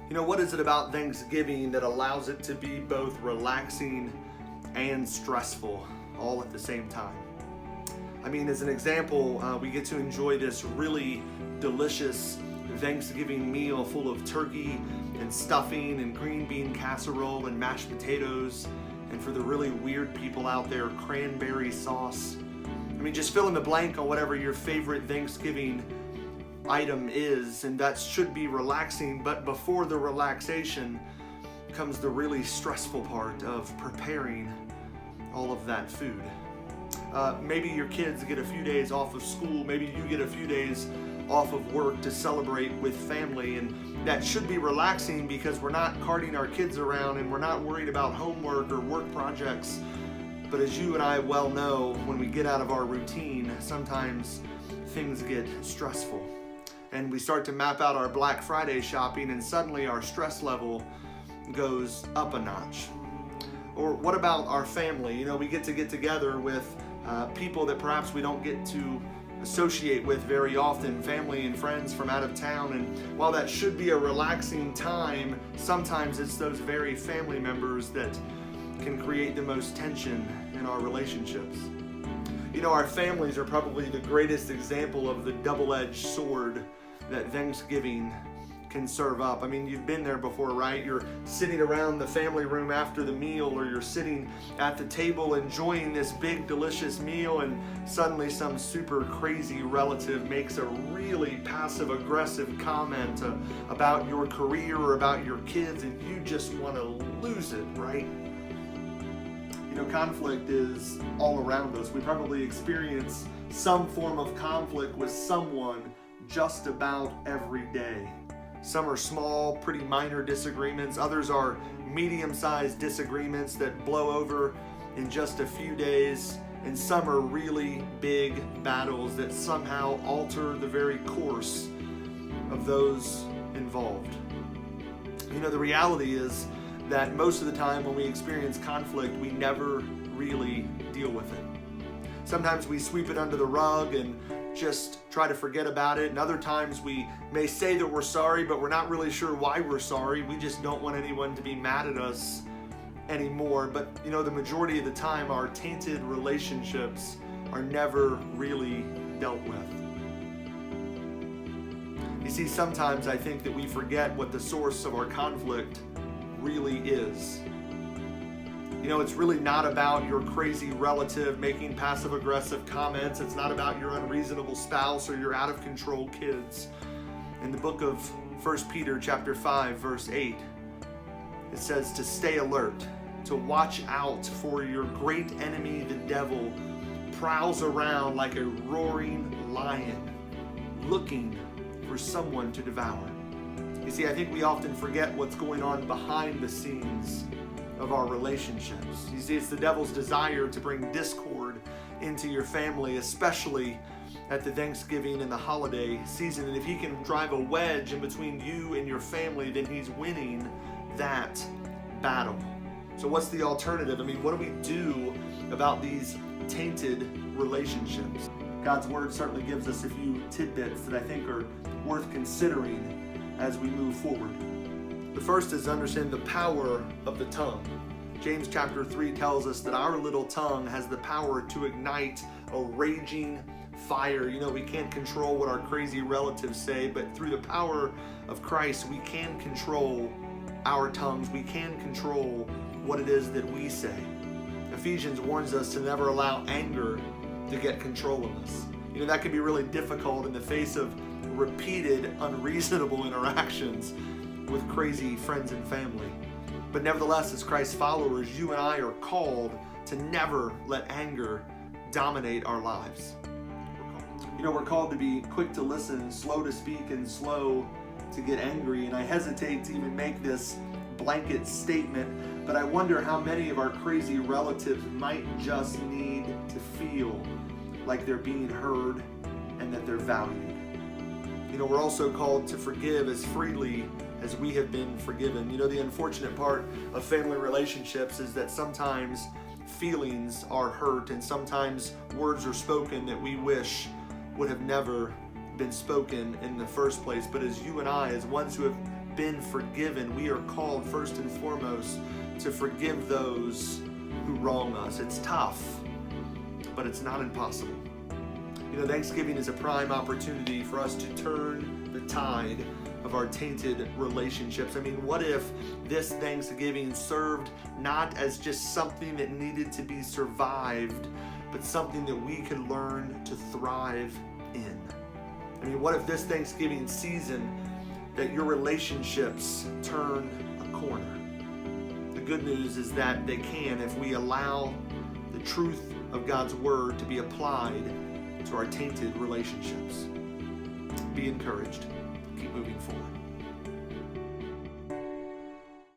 What is it about Thanksgiving that allows it to be both relaxing and stressful all at the same time? As an example, we get to enjoy this really delicious Thanksgiving meal full of turkey and stuffing and green bean casserole and mashed potatoes, and for the really weird people out there, cranberry sauce. Just fill in the blank on whatever your favorite Thanksgiving item is, and that should be relaxing, but before the relaxation comes the really stressful part of preparing all of that food. Maybe your kids get a few days off of school, maybe you get a few days off of work to celebrate with family, and that should be relaxing because we're not carting our kids around and we're not worried about homework or work projects. But as you and I well know, when we get out of our routine, sometimes things get stressful. And we start to map out our Black Friday shopping, and suddenly our stress level goes up a notch. Or what about our family? We get together with people that perhaps we don't get to associate with very often, family and friends from out of town. And while that should be a relaxing time, sometimes it's those very family members that can create the most tension in our relationships. Our families are probably the greatest example of the double-edged sword that Thanksgiving can serve up. You've been there before, right? You're sitting around the family room after the meal, or you're sitting at the table enjoying this big delicious meal, and suddenly some super crazy relative makes a really passive aggressive comment about your career or about your kids, and you just want to lose it, right? Conflict is all around us. We probably experience some form of conflict with someone just about every day. Some are small, pretty minor disagreements. Others are medium-sized disagreements that blow over in just a few days. And some are really big battles that somehow alter the very course of those involved. The reality is that most of the time when we experience conflict, we never really deal with it. Sometimes we sweep it under the rug and just try to forget about it, and other times we may say that we're sorry, but we're not really sure why we're sorry. We just don't want anyone to be mad at us anymore. But the majority of the time, our tainted relationships are never really dealt with. You see, sometimes I think that we forget what the source of our conflict really is. It's really not about your crazy relative making passive-aggressive comments. It's not about your unreasonable spouse or your out-of-control kids. In the book of 1 Peter chapter 5, verse 8, it says to stay alert, to watch out, for your great enemy, the devil, prowls around like a roaring lion, looking for someone to devour. You see, I think we often forget what's going on behind the scenes of our relationships. You see, it's the devil's desire to bring discord into your family, especially at the Thanksgiving and the holiday season. And if he can drive a wedge in between you and your family, then he's winning that battle. So what's the alternative? What do we do about these tainted relationships? God's word certainly gives us a few tidbits that I think are worth considering as we move forward. The first is to understand the power of the tongue. James chapter 3 tells us that our little tongue has the power to ignite a raging fire. We can't control what our crazy relatives say, but through the power of Christ, we can control our tongues. We can control what it is that we say. Ephesians warns us to never allow anger to get control of us. That can be really difficult in the face of repeated unreasonable interactions with crazy friends and family. But nevertheless, as Christ's followers, you and I are called to never let anger dominate our lives. We're called to be quick to listen, slow to speak, and slow to get angry. And I hesitate to even make this blanket statement, but I wonder how many of our crazy relatives might just need to feel like they're being heard and that they're valued. We're also called to forgive as freely as we have been forgiven. The unfortunate part of family relationships is that sometimes feelings are hurt, and sometimes words are spoken that we wish would have never been spoken in the first place. But as you and I, as ones who have been forgiven, we are called first and foremost to forgive those who wrong us. It's tough, but it's not impossible. You know, Thanksgiving is a prime opportunity for us to turn the tide of our tainted relationships. I mean, what if this Thanksgiving served not as just something that needed to be survived, but something that we could learn to thrive in? I mean, what if this Thanksgiving season that your relationships turn a corner? The good news is that they can if we allow the truth of God's word to be applied to our tainted relationships. Be encouraged. Keep moving forward.